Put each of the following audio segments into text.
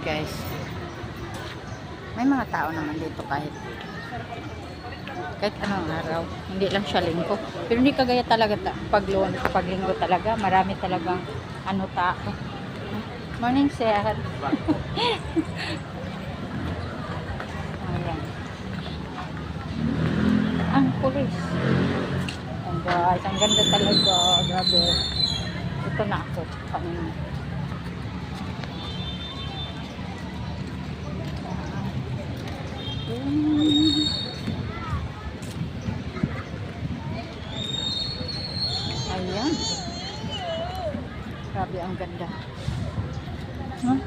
guys. May mga tao naman dito kahit anong araw. Hindi lang siya linggo. Pero hindi kagaya talaga pag linggo talaga. Marami talagang tao. Morning, sir. Ayan. Ang pulis. And guys, ang ganda talaga. Grabe. Ito na ako. Kanina. Ayan. Grabe, ang ganda. Huh?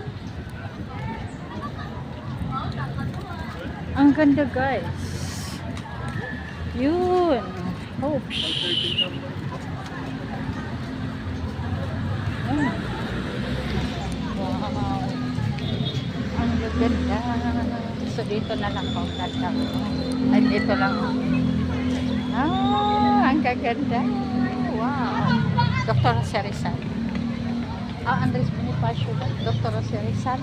Ang ganda, guys. Yun. Oops. Wow. Ang ganda. So, dito na lang ako. Ay, dito lang. Ang gaganda. Wow. Dr. Rizal. Andres Bonifacio. Dr. Rizal.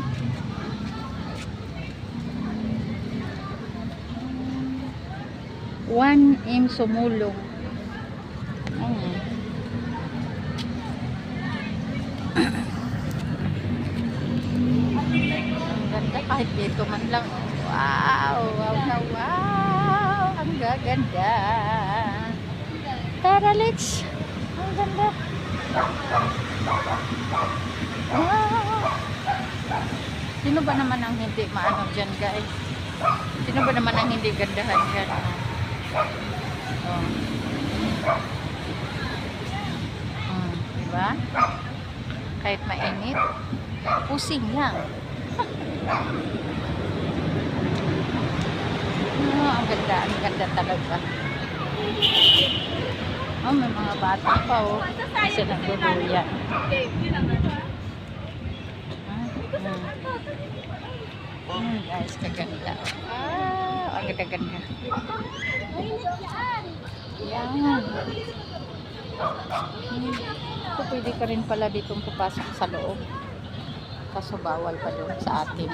Juan M. Sumulong. Ang ganda kahit dito man lang. Wow, wow, wow, wow. Ang gaganda. Tara, let's. Ang ganda. Wow. Sino ba naman ang hindi maano dyan, guys? Sino ba naman ang hindi gandahan dyan? Diba? Kahit mainit, pusing lang. Ang ganda talaga. May mga bata pa, kasi nagduduyan. Guys, kaganda. Ang ganda-ganda. Yan. So, pwede ka rin pala ditong papasok sa loob. Kaso bawal pa doon sa atin.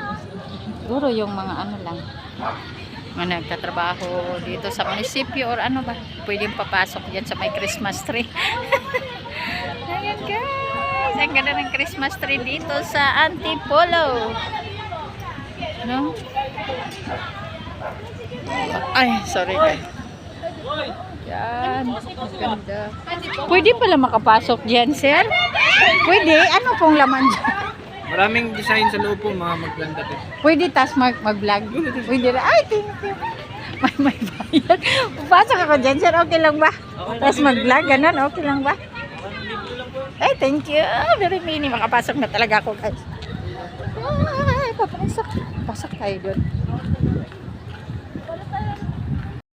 Siguro yung mga lang, mga nagtatrabaho dito sa munisipyo or ano ba, pwedeng papasok dyan sa may Christmas tree. Ayan, guys. Ang ganda ng Christmas tree dito sa Antipolo. No? Ay, sorry guys. Yan, ganda. Pwede pala makapasok dyan, sir? Pwede? Ano pong laman dyan? Maraming design sa loob po, mga maglanda din. Pwede tas mag-vlog? Pwede na. Ay, thank you. May bayad. Pasok ako dyan, sir. Okay lang ba? Tas mag-vlog, ganun. Okay lang ba? Ay, thank you. Very mini. Makapasok na talaga ako, guys. Ay, papasok. Pasok tayo doon.